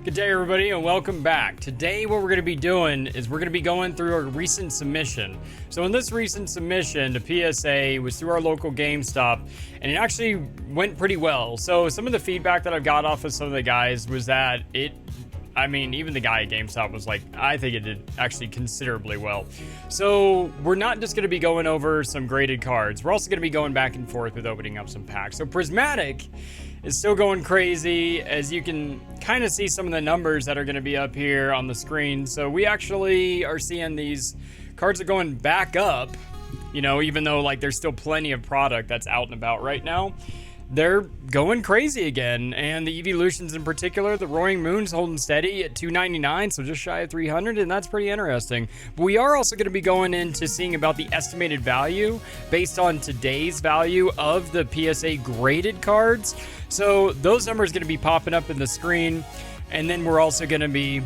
Good day, everybody, and welcome back. Today, what we're going to be doing is we're going to be going through a recent submission. So in this recent submission, the PSA was through our local GameStop, and it actually went pretty well. So some of the feedback that I've got off of some of the guys was that even the guy at GameStop was like, I think it did actually considerably well. So we're not just going to be going over some graded cards. We're also going to be going back and forth with opening up some packs. So Prismatic is still going crazy, as you can kind of see some of the numbers that are going to be up here on the screen. So we actually are seeing these cards are going back up, you know, even though like there's still plenty of product that's out and about right now. They're going crazy again, and the Evolutions in particular, the Roaring Moon's holding steady at $299, so just shy of 300, and that's pretty interesting. But we are also going to be going into seeing about the estimated value based on today's value of the PSA graded cards. So those numbers are going to be popping up in the screen, and then we're also going to be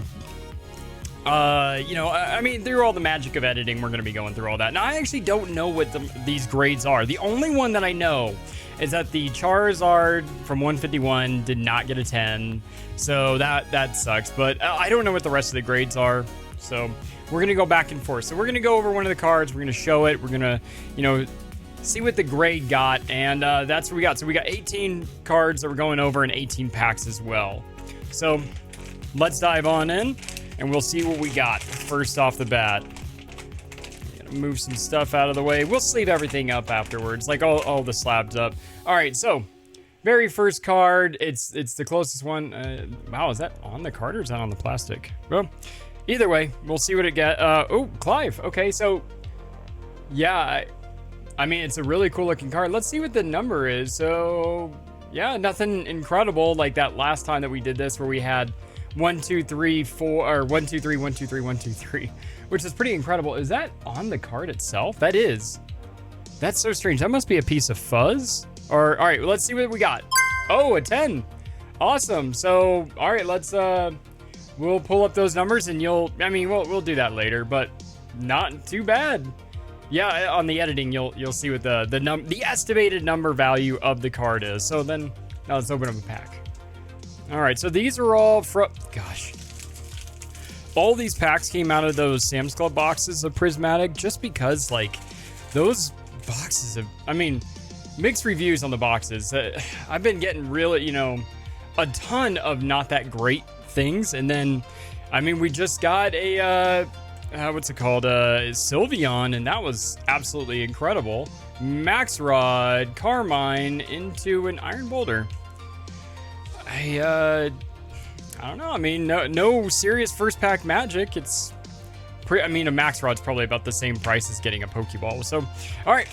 through all the magic of editing, we're going to be going through all that. Now, I actually don't know what these grades are. The only one that I know is that the Charizard from 151 did not get a 10, so that sucks. But I don't know what the rest of the grades are, so we're going to go back and forth. So we're going to go over one of the cards, we're going to show it, we're going to, see what the grade got, and that's what we got. So we got 18 cards that we're going over and 18 packs as well. So let's dive on in, and we'll see what we got first off the bat. Move some stuff out of the way. We'll sleeve everything up afterwards, like all the slabs up. All right, so very first card. It's the closest one. Wow, is that on the card or is that on the plastic? Well, either way, we'll see what it get. Clive. Okay, so yeah, I mean, it's a really cool looking card. Let's see what the number is. So yeah, nothing incredible like that last time that we did this, where we had 1, 2, 3, 4, or 1, 2, 3, 1, 2, 3, 1, 2, 3, which is pretty incredible. Is that on the card itself? That is. That's so strange. That must be a piece of fuzz. Or, all right, let's see what we got. Oh, a 10. Awesome. So, all right, let's, we'll pull up those numbers and we'll do that later, but not too bad. Yeah, on the editing, you'll see what the estimated number value of the card is. So then, now let's open up a pack. All right, so these are all from, gosh. All these packs came out of those Sam's Club boxes of Prismatic, just because, like, those boxes have, mixed reviews on the boxes. I've been getting really, a ton of not that great things. And then, we just got a, Sylveon, and that was absolutely incredible. Max Rod, Carmine into an Iron Boulder. I don't know. No serious first pack magic. It's a Max Rod's probably about the same price as getting a Pokeball. So, all right,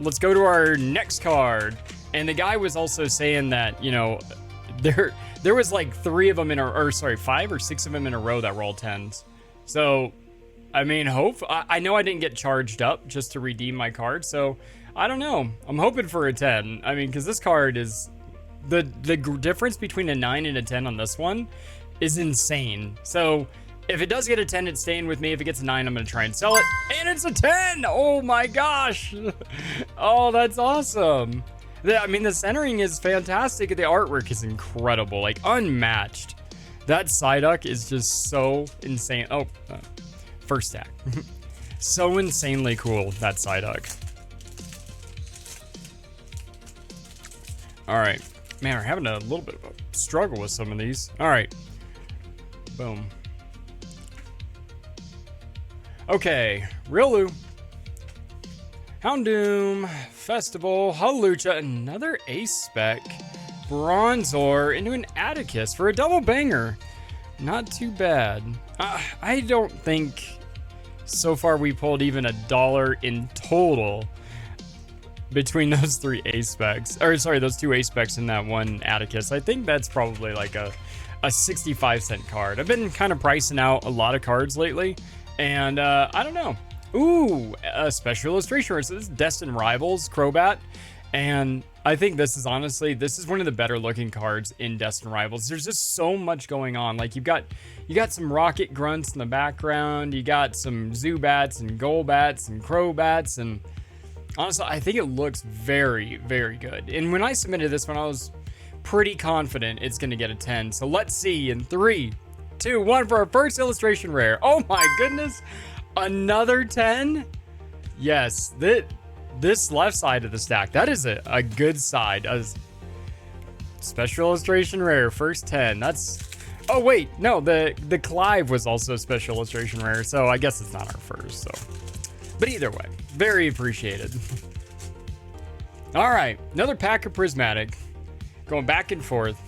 let's go to our next card. And the guy was also saying that, there was like 5 or 6 of them in a row that were all 10s. So, I know I didn't get charged up just to redeem my card. So, I don't know. I'm hoping for a 10. Because this card is... The difference between a 9 and a 10 on this one is insane. So if it does get a 10, it's staying with me. If it gets a 9, I'm going to try and sell it. And it's a 10! Oh my gosh! Oh, that's awesome. The centering is fantastic. The artwork is incredible. Like, unmatched. That Psyduck is just so insane. Oh, first stack. So insanely cool, that Psyduck. All right. Man, we're having a little bit of a struggle with some of these. All right. Boom. Okay. Riolu. Houndoom. Festival. Hawlucha. Another Ace Spec. Bronzor into an Atticus for a double banger. Not too bad. I don't think so far we pulled even $1 in total between those 3 Ace Specs, those 2 Ace Specs and that one Atticus. I think that's probably like a 65-cent card. I've been kind of pricing out a lot of cards lately, and I don't know. Ooh, a special illustration. So this is Destined Rivals Crobat, and I think this is one of the better looking cards in Destined Rivals. There's just so much going on. Like you got some Rocket Grunts in the background, you got some Zubats and Golbats and Crobats, and honestly, I think it looks very, very good. And when I submitted this one, I was pretty confident it's going to get a 10. So let's see in 3, 2, 1 for our first illustration rare. Oh my goodness. Another 10? Yes, this left side of the stack, that is a good side. Special illustration rare, first 10. That's, oh wait, no, the Clive was also special illustration rare, so I guess it's not our first, so. But either way, very appreciated. All right, another pack of Prismatic. Going back and forth.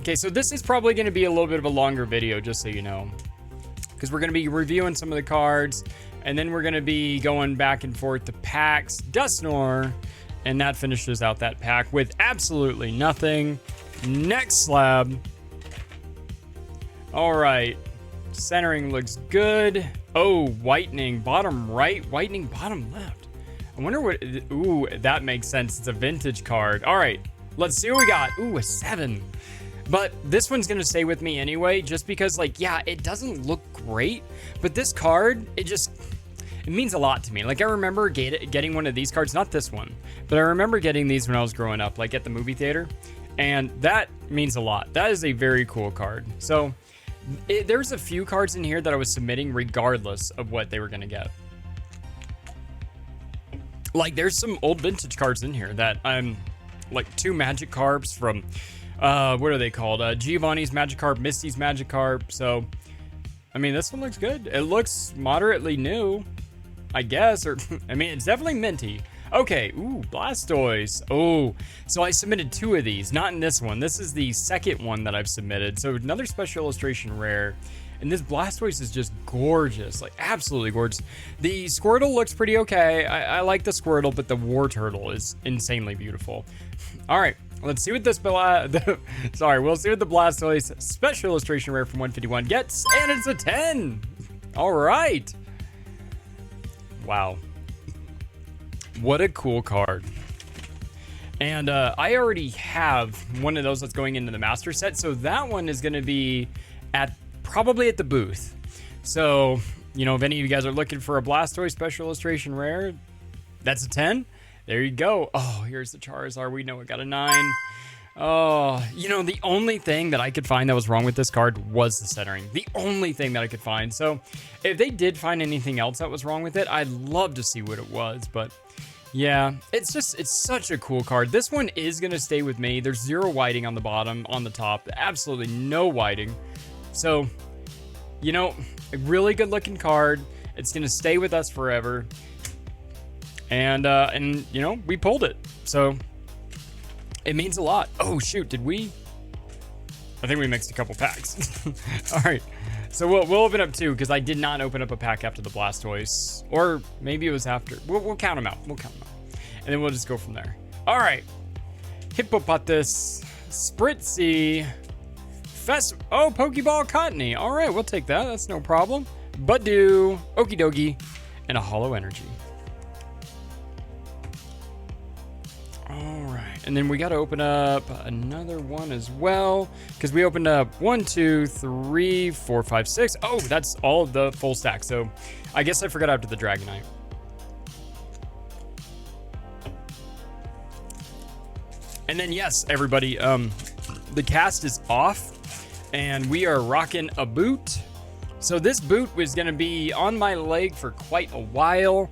Okay, so this is probably going to be a little bit of a longer video, just so you know. Because we're going to be reviewing some of the cards, and then we're going to be going back and forth to packs, Dusknoir, and that finishes out that pack with absolutely nothing. Next slab. All right, centering looks good. Oh, whitening bottom right, whitening bottom left. I wonder what, ooh, that makes sense. It's a vintage card. All right, let's see what we got. Ooh, a 7. But this one's gonna stay with me anyway, just because, like, yeah, it doesn't look great, but this card, it means a lot to me. Like, I remember getting one of these cards, not this one, but I remember getting these when I was growing up, like at the movie theater, and that means a lot. That is a very cool card. So there's a few cards in here that I was submitting regardless of what they were gonna get. Like, there's some old vintage cards in here that I'm, like, 2 Magikarps from, what are they called? Giovanni's Magikarp, Misty's Magikarp. So, I mean, this one looks good. It looks moderately new, I guess, or, I mean, it's definitely minty. Okay, ooh, Blastoise. Oh, so I submitted 2 of these, not in this one. This is the second one that I've submitted. So another special illustration rare. And this Blastoise is just gorgeous, like absolutely gorgeous. The Squirtle looks pretty okay. I like the Squirtle, but the War Turtle is insanely beautiful. All right, let's see what this, we'll see what the Blastoise special illustration rare from 151 gets, and it's a 10. All right. Wow. What a cool card. And I already have one of those that's going into the master set, so that one is gonna be probably at the booth. So, you know, if any of you guys are looking for a Blastoise special illustration rare, that's a 10. There you go. Oh, here's the Charizard. We know it got a 9. Oh, you know, the only thing that I could find that was wrong with this card was the centering. The only thing that I could find. So if they did find anything else that was wrong with it, I'd love to see what it was. But yeah, it's such a cool card. This one is going to stay with me. There's 0 whiting on the bottom, on the top. Absolutely no whiting. So, you know, a really good looking card. It's going to stay with us forever. And you know, we pulled it. So it means a lot. Oh shoot, did we? I think we mixed a couple packs. All right. So we'll open up 2 because I did not open up a pack after the Blastoise, or maybe it was after. We'll count them out. We'll count them out. And then we'll just go from there. All right. Hippopotas, Spritzy, oh, Pokeball Cottony. All right, we'll take that. That's no problem. Budew, Okie Dokie, and a Hollow Energy. All right, and then we got to open up another one as well, because we opened up 1, 2, 3, 4, 5, 6. Oh, that's all the full stack. So I guess I forgot after the Dragonite. And then, yes, everybody, the cast is off. And we are rocking a boot. So this boot was gonna be on my leg for quite a while.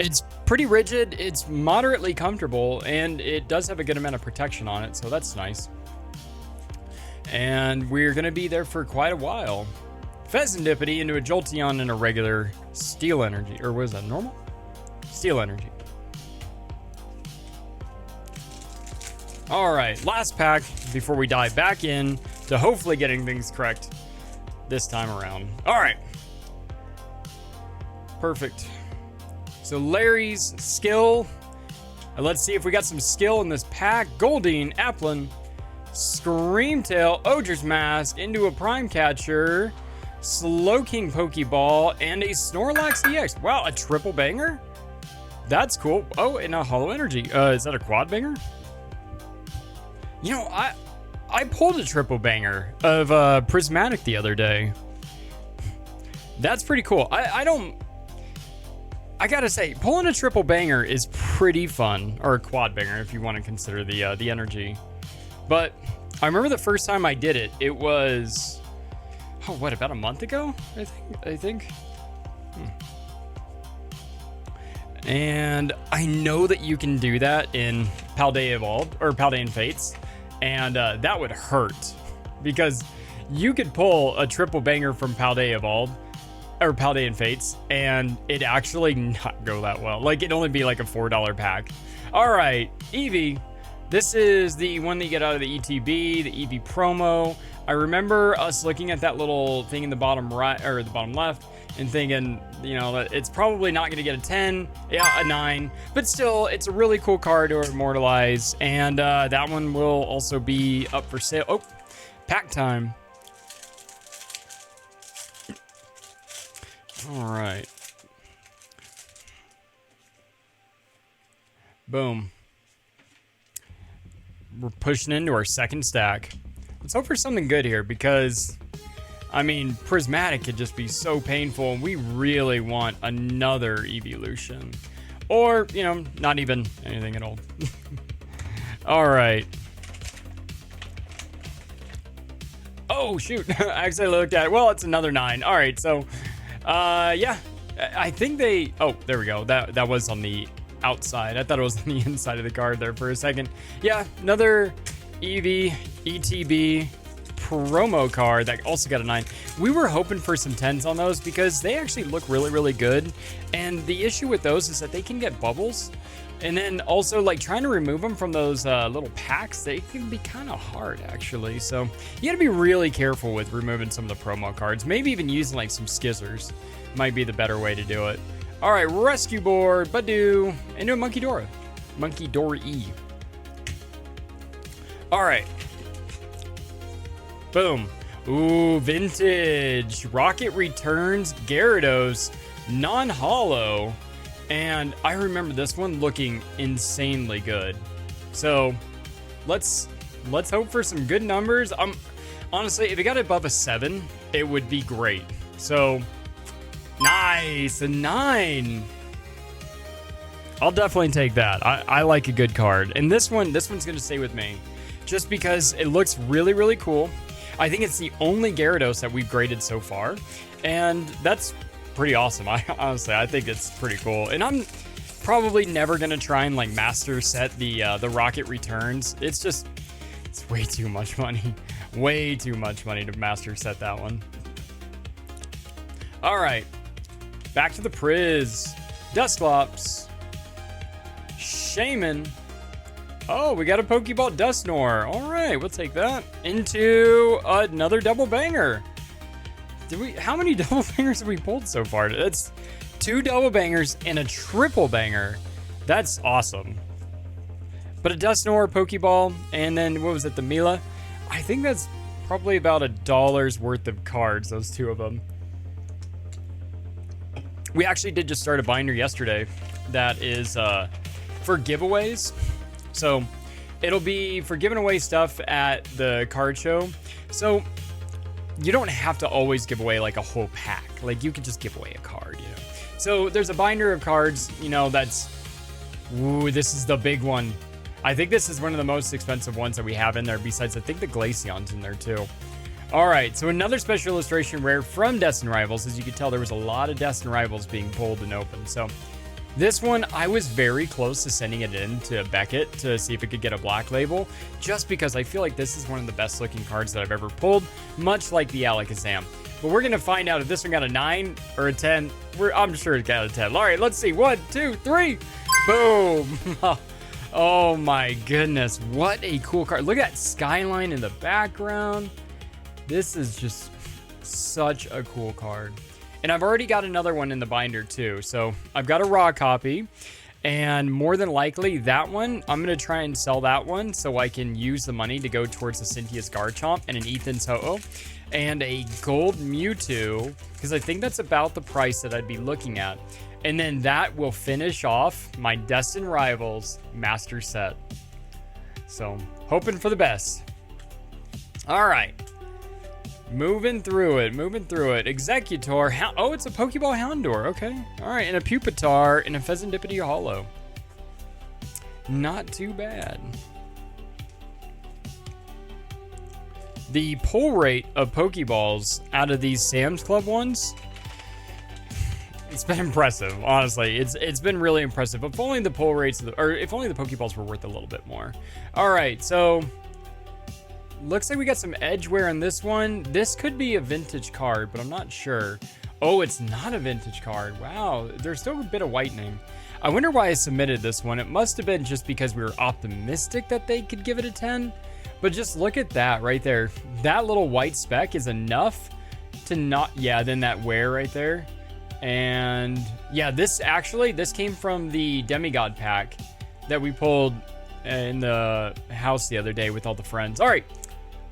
It's pretty rigid, it's moderately comfortable, and it does have a good amount of protection on it, so that's nice. And we're gonna be there for quite a while. Pheasantipity into a Jolteon and a regular Steel Energy, or was that normal? Steel Energy. All right, last pack before we dive back in to hopefully getting things correct this time around. All right. Perfect. So Larry's skill. And let's see if we got some skill in this pack. Goldeen, Applin, Screamtail, Ogre's Mask into a Prime Catcher, Slowking Pokeball, and a Snorlax EX. Wow, a triple banger? That's cool. Oh, and a Hollow Energy. Is that a quad banger? You know, I pulled a triple banger of Prismatic the other day. That's pretty cool. I don't... I gotta say, pulling a triple banger is pretty fun, or a quad banger if you want to consider the energy. But I remember the first time I did it, it was, oh, what, about a month ago? I think. And I know that you can do that in Paldea Evolved, or Paldean Fates, and that would hurt, because you could pull a triple banger from Paldea Evolved, or Paldean Fates, and it actually not go that well. Like, it'd only be like a $4 pack. All right, Eevee. This is the one that you get out of the ETB, the Eevee promo. I remember us looking at that little thing in the bottom right, or the bottom left, and thinking, you know, that it's probably not going to get a 10, yeah, a 9, but still, it's a really cool card to immortalize, and that one will also be up for sale. Oh, pack time. All right. Boom. We're pushing into our second stack. Let's hope for something good here, because, I mean, Prismatic could just be so painful, and we really want another evolution. Or, you know, not even anything at all. All right. Oh, shoot. I actually looked at it. Well, it's another 9. All right, so, yeah. I think they... Oh, there we go. That was on the outside. I thought it was on the inside of the card there for a second. Yeah, another Eevee, ETB promo card that also got a 9. We were hoping for some 10s on those because they actually look really, really good. And the issue with those is that they can get bubbles. And then also, like, trying to remove them from those little packs, they can be kind of hard, actually. So you got to be really careful with removing some of the promo cards. Maybe even using, like, some skizzers might be the better way to do it. All right, rescue board, Badoo, into a Monkey Dory. All right. Boom. Ooh, vintage. Rocket Returns, Gyarados, non-holo. And I remember this one looking insanely good. So let's hope for some good numbers. Honestly, if it got above a 7, it would be great. So nice, a 9. I'll definitely take that. I like a good card. And this one's gonna stay with me, just because it looks really, really cool. I think it's the only Gyarados that we've graded so far, and that's pretty awesome. Honestly, I think it's pretty cool. And I'm probably never gonna try and, like, master set the Rocket Returns. It's way too much money. Way too much money to master set that one. All right, back to the Priz. Dusclops, Shaman. Oh, we got a Pokeball Dusknoir. All right, we'll take that. Into another double banger. How many double bangers have we pulled so far? That's 2 double bangers and a triple banger. That's awesome. But a Dusknoir, Pokeball, and then what was it, the Mila? I think that's probably about $1 worth of cards, those 2 of them. We actually did just start a binder yesterday that is for giveaways. So it'll be for giving away stuff at the card show. So you don't have to always give away, like, a whole pack. Like, you could just give away a card, you know. So there's a binder of cards, you know, that's... Ooh, this is the big one. I think this is one of the most expensive ones that we have in there, besides, I think, the Glaceon's in there, too. All right, so another special illustration rare from Destined Rivals. As you can tell, there was a lot of Destined Rivals being pulled and opened. So this one, I was very close to sending it in to Beckett to see if it could get a black label, just because I feel like this is one of the best looking cards that I've ever pulled, much like the Alakazam. But we're going to find out if this one got a 9 or a 10. I'm sure it got a 10. All right, let's see. 1, 2, 3. Boom. Oh my goodness. What a cool card. Look at that skyline in the background. This is just such a cool card. And I've already got another one in the binder too. So I've got a raw copy, and more than likely that one, I'm going to try and sell that one so I can use the money to go towards the Cynthia's Garchomp and an Ethan's Ho-Oh and a gold Mewtwo, because I think that's about the price that I'd be looking at. And then that will finish off my Destined Rivals master set. So hoping for the best. All right. Moving through it, moving through it. Executor. Oh, it's a Pokeball Houndour. Okay. All right. And a Pupitar and a Pheasantipity Hollow. Not too bad. The pull rate of Pokeballs out of these Sam's Club ones, it's been impressive, honestly. It's been really impressive. If only the pull rates, or if only the Pokeballs were worth a little bit more. All right, so looks like we got some edgeware on this one. This could be a vintage card, but I'm not sure. Oh, it's not a vintage card. Wow, there's still a bit of whitening. I wonder why I submitted this one. It must have been just because we were optimistic that they could give it a 10. But just look at that right there. That little white speck is enough to not, yeah, then that wear right there. And yeah, this came from the Demigod pack that we pulled in the house the other day with all the friends. All right,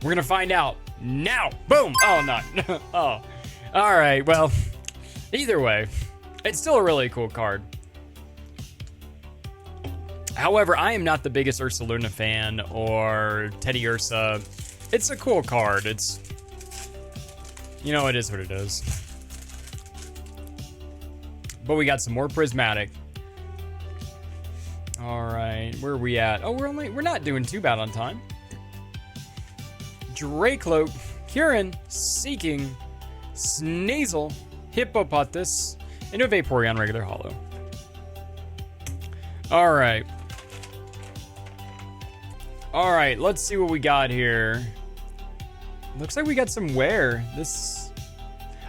we're gonna find out now. Boom. Oh, not. Oh, all right. Well, either way, it's still a really cool card. However, I am not the biggest Ursaluna fan or Teddy Ursa. It's a cool card. It's, you know, it is what it is. But we got some more Prismatic. All right, where are we at? Oh, we're not doing too bad on time. Dracloak, Kieran, Seeking, Sneasel, Hippopotas, and a Vaporeon regular hollow. All right. All right, let's see what we got here. Looks like we got some wear. I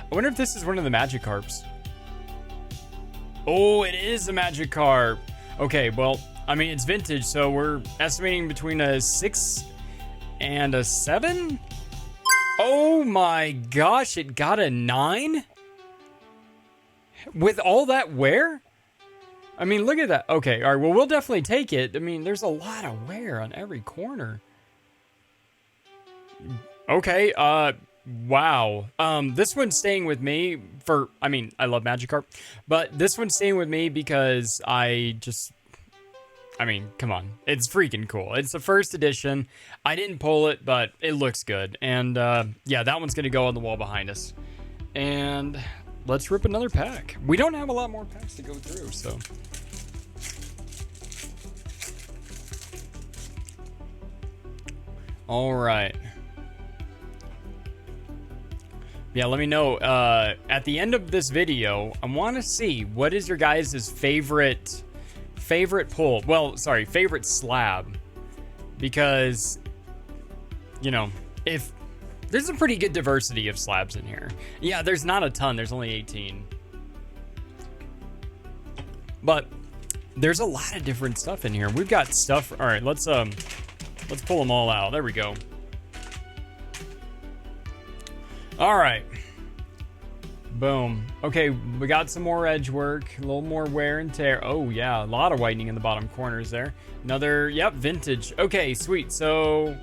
wonder if this is one of the Magikarps. Oh, it is a Magikarp. Okay, well, I mean, it's vintage, so we're estimating between a 6 and a 7. Oh my gosh, it got a 9? With all that wear? I mean, look at that. Okay, all right, well, we'll definitely take it. I mean, there's a lot of wear on every corner. Okay, wow. This one's staying with me for, I mean, I love Magikarp, but this one's staying with me because I mean, come on. It's freaking cool. It's the first edition. I didn't pull it, but it looks good. And, yeah, that one's going to go on the wall behind us. And let's rip another pack. We don't have a lot more packs to go through, so. All right. Yeah, let me know. At the end of this video, I want to see what is your guys' favorite pull. Well, sorry, favorite slab. Because, you know, if there's a pretty good diversity of slabs in here. Yeah, there's not a ton. There's only 18. But there's a lot of different stuff in here. We've got stuff. All right, let's pull them all out. There we go. All right. Boom. Okay, we got some more edge work, a little more wear and tear. Oh yeah, a lot of whitening in the bottom corners there. Another, yep, vintage. Okay, sweet. So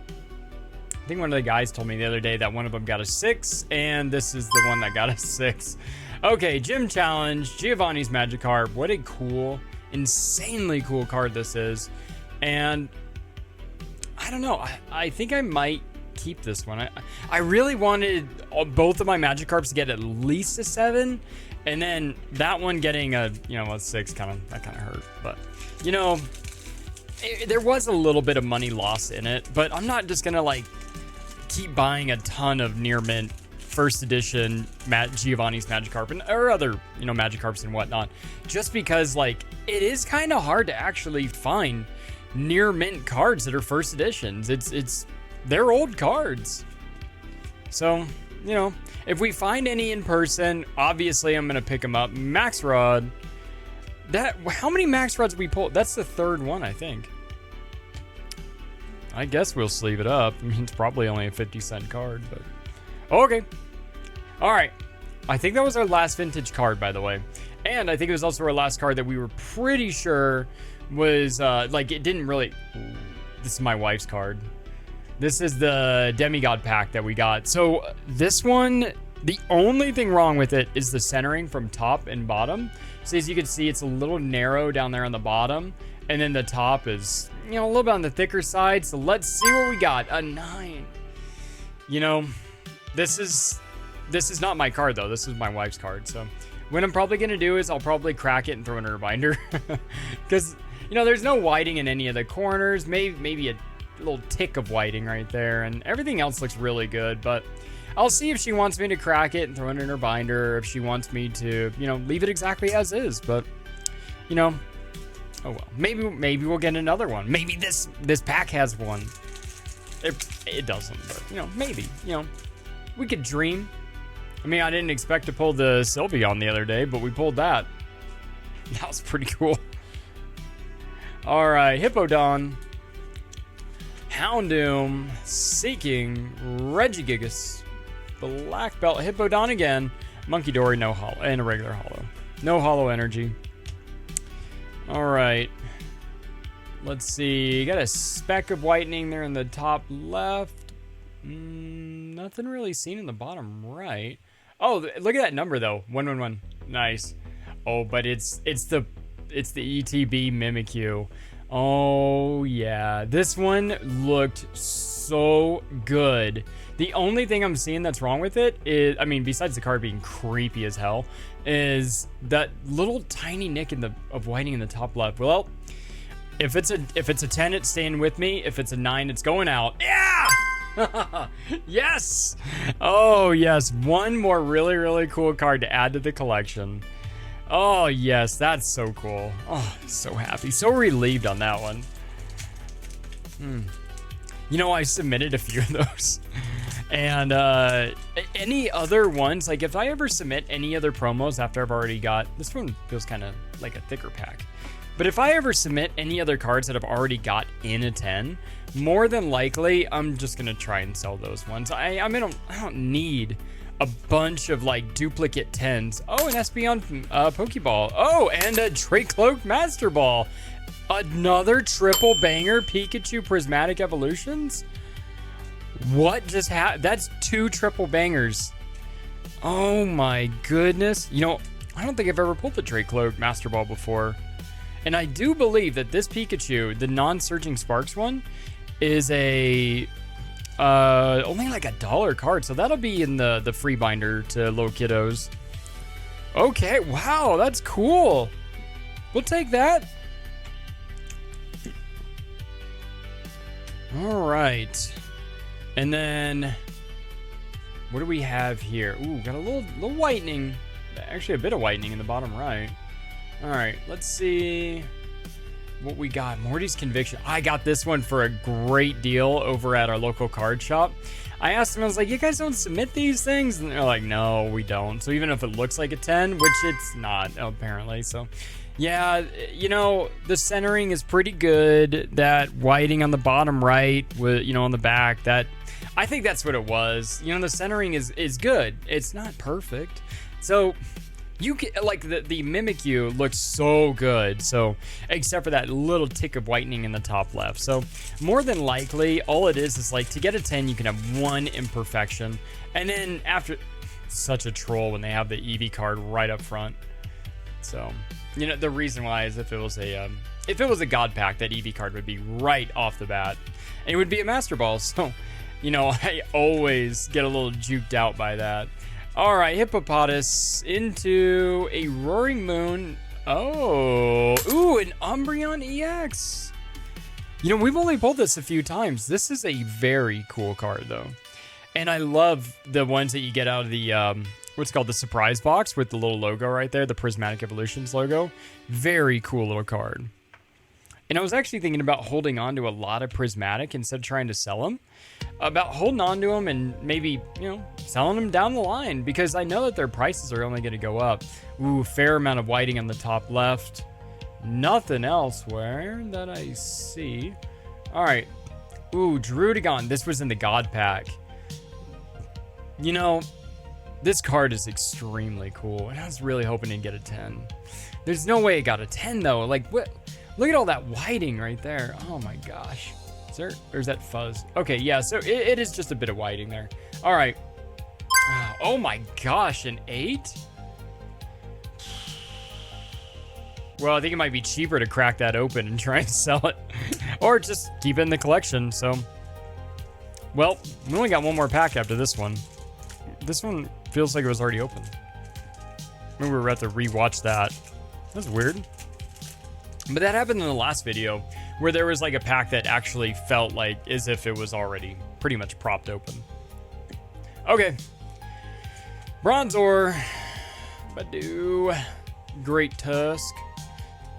I think one of the guys told me the other day that one of them got a 6, and this is the one that got a 6. Okay, Gym Challenge, Giovanni's Magikarp. What a cool, insanely cool card this is. And I don't know, I think I might keep this one. I really wanted both of my Magikarps to get at least a 7, and then that one getting a, you know, a 6 that kind of hurt. But, you know, there was a little bit of money lost in it, but I'm not just gonna like keep buying a ton of near mint first edition Giovanni's Magikarp or other, you know, Magikarps and whatnot, just because like it is kind of hard to actually find near mint cards that are first editions. They're old cards. So, you know, if we find any in person, obviously I'm gonna pick them up. Max Rod. How many Max Rods we pulled? That's the third one, I think. I guess we'll sleeve it up. I mean, it's probably only a 50-cent card, but okay. All right. I think that was our last vintage card, by the way. And I think it was also our last card that we were pretty sure was like it didn't really. This is my wife's card. This is the Demigod pack that we got. So this one, the only thing wrong with it is the centering from top and bottom. So as you can see, it's a little narrow down there on the bottom. And then the top is, you know, a little bit on the thicker side. So let's see what we got. A 9. You know, This is not my card though. This is my wife's card. So what I'm probably gonna do is I'll probably crack it and throw it in her binder, because there's no whiting in any of the corners. Maybe a little tick of whiting right there, and everything else looks really good. But I'll see if she wants me to crack it and throw it in her binder, or if she wants me to leave it exactly as is. But oh well. Maybe we'll get another one. Maybe this pack has one. It doesn't, but maybe. We could dream. I mean, I didn't expect to pull the Sylveon the other day, but we pulled that. That was pretty cool. All right, Hippowdon, Houndoom, Seeking, Regigigas, Black Belt, Hippowdon again, Monkey Dory, no hollow, and a regular hollow. No hollow energy. All right. Let's see. You got a speck of whitening there in the top left. Nothing really seen in the bottom right. Oh, look at that number though. 111. Nice. Oh, but it's the ETB Mimikyu. Oh yeah, this one looked so good. The only thing I'm seeing that's wrong with it is, I mean, besides the card being creepy as hell, is that little tiny nick of whiting in the top left. Well, if it's a 10, it's staying with me. If it's a 9, it's going out. Yeah! Yes! Oh, yes. One more really, really cool card to add to the collection. Oh, yes. That's so cool. Oh, so happy. So relieved on that one. I submitted a few of those. And any other ones, like if I ever submit any other promos after I've already got... This one feels kind of like a thicker pack. But if I ever submit any other cards that I've already got in a 10, more than likely, I'm just going to try and sell those ones. I don't need a bunch of like duplicate 10s. Oh, an Espeon Pokeball. Oh, and a Dracloak Master Ball. Another triple banger Pikachu Prismatic Evolutions? What just happened? That's 2 triple bangers. Oh my goodness. I don't think I've ever pulled the Dracloak Master Ball before. And I do believe that this Pikachu, the non-Surging Sparks one, is a only like $1 card. So that'll be in the free binder to little kiddos. Okay, wow, that's cool. We'll take that. All right. And then what do we have here? Ooh, got a little whitening. Actually, a bit of whitening in the bottom right. All right, let's see what we got. Morty's Conviction. I got this one for a great deal over at our local card shop. I asked them, I was like, you guys don't submit these things? And they're like, no, we don't. So even if it looks like a 10, which it's not, apparently. So yeah, the centering is pretty good. That whiting on the bottom right, with on the back, that I think that's what it was. The centering is good. It's not perfect. So you can, like, the Mimikyu looks so good. So except for that little tick of whitening in the top left. So more than likely, all it is like to get a 10, you can have one imperfection. And then after, such a troll when they have the Eevee card right up front. So, the reason why is if it was a God Pack, that Eevee card would be right off the bat. And it would be a Master Ball. So, I always get a little juked out by that. All right, Hippopotas into a Roaring Moon. Oh, ooh, an Umbreon EX. We've only pulled this a few times. This is a very cool card, though. And I love the ones that you get out of the, what's called the surprise box with the little logo right there, the Prismatic Evolutions logo. Very cool little card. And I was actually thinking about holding on to a lot of Prismatic instead of trying to sell them. About holding on to them and maybe, selling them down the line, because I know that their prices are only going to go up. Ooh, fair amount of whiting on the top left. Nothing elsewhere that I see. All right. Ooh, Druddigon. This was in the God Pack. This card is extremely cool, and I was really hoping to get a 10. There's no way it got a 10, though. Like, what? Look at all that whiting right there. Oh, my gosh. Or is that fuzz? Okay, yeah, so it is just a bit of whiting there. All right. Oh my gosh, an 8? Well, I think it might be cheaper to crack that open and try and sell it. Or just keep it in the collection, so. Well, we only got one more pack after this one. This one feels like it was already open. Maybe we were about to rewatch that. That's weird. But that happened in the last video where there was like a pack that actually felt like as if it was already pretty much propped open. Okay. Bronze ore. Badoo. Great Tusk.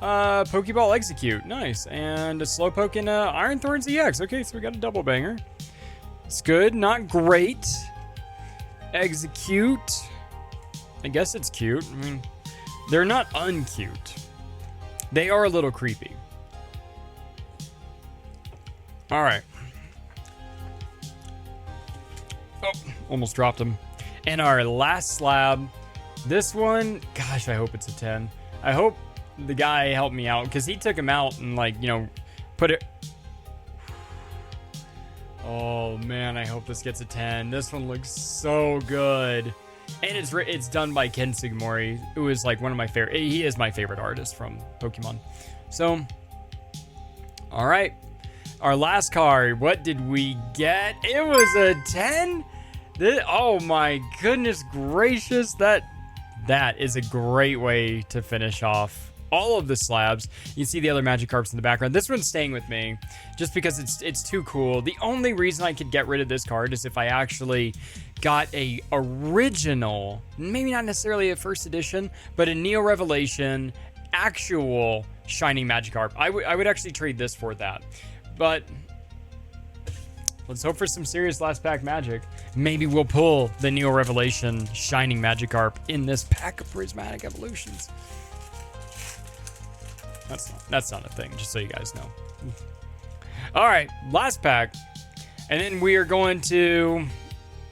Pokeball Execute. Nice. And a Slowpoke and Iron Thorns EX. Okay, so we got a double banger. It's good. Not great. Execute. I guess it's cute. I mean, they're not uncute. They are a little creepy. All right. Oh, almost dropped him. And our last slab. This one, gosh, I hope it's a 10. I hope the guy helped me out because he took him out and, like, you know, put it. Oh man, I hope this gets a 10. This one looks so good. And it's done by Ken Sugimori, who is like one of my favorite. He is my favorite artist from Pokemon. So, all right, our last card. What did we get? It was a 10. Oh my goodness gracious! That is a great way to finish off all of the slabs. You see the other Magikarps in the background. This one's staying with me just because it's too cool. The only reason I could get rid of this card is if I actually got a original, maybe not necessarily a first edition, but a Neo Revelation actual Shining Magikarp. I would actually trade this for that. But let's hope for some serious last pack magic. Maybe we'll pull the Neo Revelation Shining Magikarp in this pack of Prismatic Evolutions. That's not a thing, just so you guys know. All right, last pack. And then we are going to,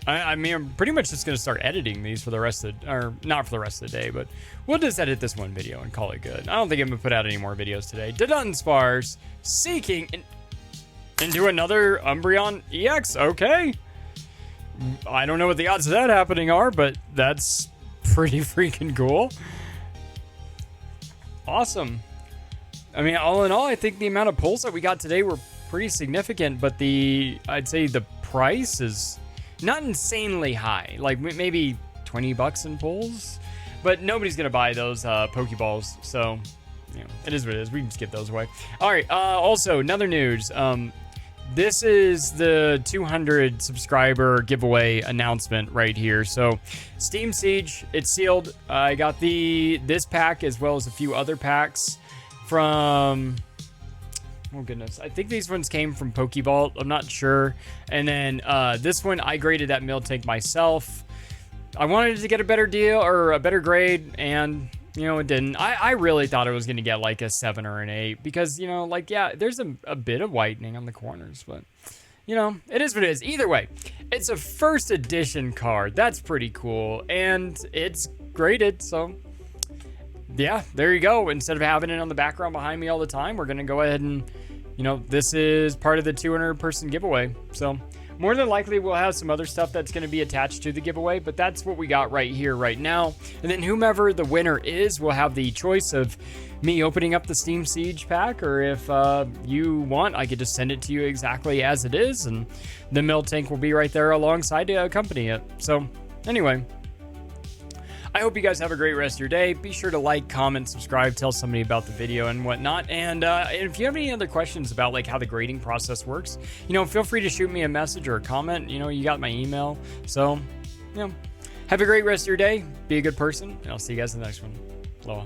I mean, I'm pretty much just going to start editing these for the rest of, or not for the rest of the day, but we'll just edit this one video and call it good. I don't think I'm going to put out any more videos today. Dunsparce seeking into another Umbreon EX. Okay. I don't know what the odds of that happening are, but that's pretty freaking cool. Awesome. I mean, all in all, I think the amount of pulls that we got today were pretty significant, but I'd say the price is not insanely high. Like maybe 20 bucks in pulls, but nobody's going to buy those Pokeballs. So, you know, it is what it is. We can skip those away. All right. Also, another news. This is the 200 subscriber giveaway announcement right here. So Steam Siege, it's sealed. I got this pack as well as a few other packs from, oh goodness, I think these ones came from Pokeball. I'm not sure. And then this one, I graded that Miltank myself. I wanted to get a better deal or a better grade, and you know, it didn't. I really thought it was going to get like a 7 or an 8 because, you know, like, yeah, there's a bit of whitening on the corners, but, you know, it is what it is. Either way, it's a first edition card. That's pretty cool, and it's graded, so yeah, there you go. Instead of having it on the background behind me all the time, we're going to go ahead and, you know, this is part of the 200-person giveaway. So more than likely, we'll have some other stuff that's going to be attached to the giveaway, but that's what we got right here, right now. And then whomever the winner is will have the choice of me opening up the Steam Siege pack, or if you want, I could just send it to you exactly as it is, and the Miltank will be right there alongside to accompany it. So anyway, I hope you guys have a great rest of your day. Be sure to like, comment, subscribe, tell somebody about the video and whatnot. And if you have any other questions about like how the grading process works, you know, feel free to shoot me a message or a comment. You know, you got my email. So, you know, have a great rest of your day. Be a good person, and I'll see you guys in the next one. Aloha.